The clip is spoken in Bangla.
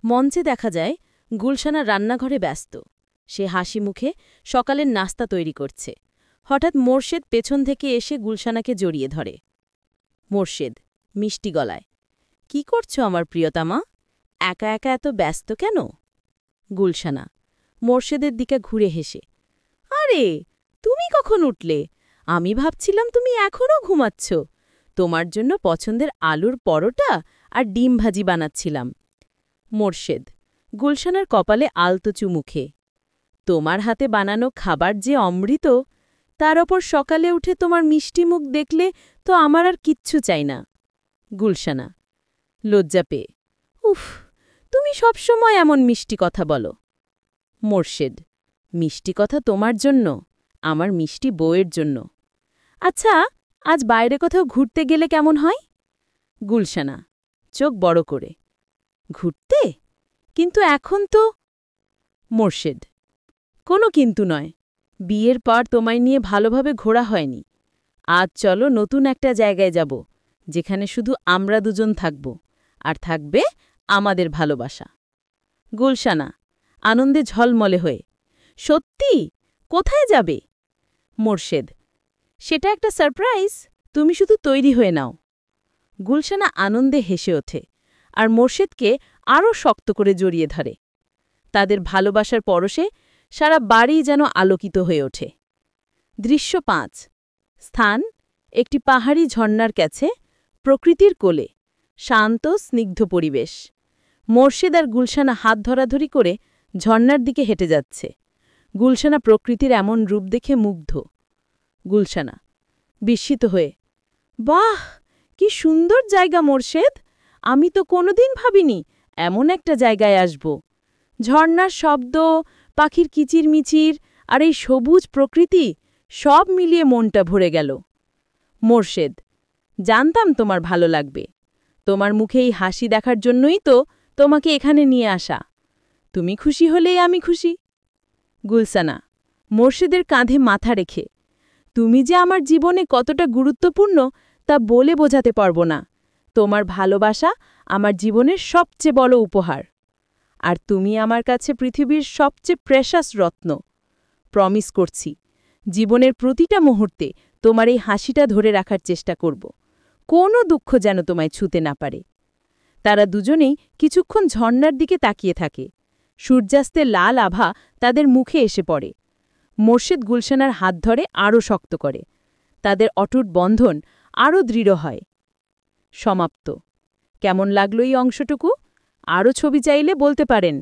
মঞ্চে দেখা যায় গুলশানা রান্নাঘরে ব্যস্ত। সে হাসি মুখে সকালের নাস্তা তৈরি করছে। হঠাৎ মোর্শেদ পেছন থেকে এসে গুলশানাকে জড়িয়ে ধরে। মোর্শেদ মিষ্টি গলায়, কি করছো আমার প্রিয়তমা? একা একা এত ব্যস্ত কেন? গুলশানা মোর্শেদের দিকে ঘুরে হেসে, আরে তুমি কখন উঠলে? আমি ভাবছিলাম তুমি এখনও ঘুমাচ্ছ। তোমার জন্য পছন্দের আলুর পরোটা আর ডিম ভাজি বানাচ্ছিলাম। মোর্শেদ গুলশানার কপালে আলতো চুমুখে, তোমার হাতে বানানো খাবার যে অমৃত, তার ওপর সকালে উঠে তোমার মিষ্টি মুখ দেখলে তো আমার আর কিচ্ছু চাই না। গুলশানা লজ্জা পেয়ে, উফ, তুমি সবসময় এমন মিষ্টি কথা বলো। মোর্শেদ মিষ্টি কথা তোমার জন্য, আমার মিষ্টি বউয়ের জন্য। আচ্ছা, আজ বাইরে কোথাও ঘুরতে গেলে কেমন হয়? গুলশানা চোখ বড় করে, ঘুরতে? কিন্তু এখন তো। মোর্শেদ কোনো কিন্তু নয়, বিয়ের পর তোমায় নিয়ে ভালোভাবে ঘোরা হয়নি। আজ চলো নতুন একটা জায়গায় যাব, যেখানে শুধু আমরা দুজন থাকব, আর থাকবে আমাদের ভালোবাসা। গুলশানা আনন্দে ঝলমলে হয়ে, সত্যি? কোথায় যাবে? মোর্শেদ সেটা একটা সারপ্রাইজ, তুমি শুধু তৈরি হয়ে নাও। গুলশানা আনন্দে হেসে ওঠে আর মোর্শেদকে আরও শক্ত করে জড়িয়ে ধরে। তাদের ভালোবাসার পরশে সারা বাড়ি যেন আলোকিত হয়ে ওঠে। দৃশ্য ৫। স্থান একটি পাহাড়ি ঝর্ণার কাছে, প্রকৃতির কোলে, শান্ত স্নিগ্ধ পরিবেশ। মোর্শেদ আর গুলশানা হাত ধরাধরি করে ঝর্ণার দিকে হেঁটে যাচ্ছে। গুলশানা প্রকৃতির এমন রূপ দেখে মুগ্ধ। গুলশানা বিস্মিত হয়ে, বাহ, কি সুন্দর জায়গা মোর্শেদ! আমি তো কোনোদিন ভাবিনি এমন একটা জায়গায় আসব। ঝর্ণার শব্দ, পাখির কিচিরমিচির আর এই সবুজ প্রকৃতি, সব মিলিয়ে মনটা ভরে গেল। মোর্শেদ জানতাম তোমার ভালো লাগবে। তোমার মুখে এই হাসি দেখার জন্যই তো তোমাকে এখানে নিয়ে আসা। তুমি খুশি হলেই আমি খুশি। গুলশানা মোর্শেদের কাঁধে মাথা রেখে, তুমি যে আমার জীবনে কতটা গুরুত্বপূর্ণ তা বলে বোঝাতে পারব না। তোমার ভালোবাসা আমার জীবনের সবচেয়ে বড় উপহার। আর তুমি আমার কাছে পৃথিবীর সবচেয়ে প্রেশাস রত্ন। প্রমিস করছি, জীবনের প্রতিটা মুহূর্তে তোমার এই হাসিটা ধরে রাখার চেষ্টা করব। কোনো দুঃখ যেন তোমায় ছুঁতে না পারে। তারা দুজনেই কিছুক্ষণ ঝর্ণার দিকে তাকিয়ে থাকে। সূর্যাস্তের লাল আভা তাদের মুখে এসে পড়ে। মোর্শেদ গুলশানার হাত ধরে আরও শক্ত করে। তাদের অটুট বন্ধন আরও দৃঢ় হয়। সমাপ্ত। কেমন লাগলো এই অংশটুকু? আরও ছবি চাইলে বলতে পারেন।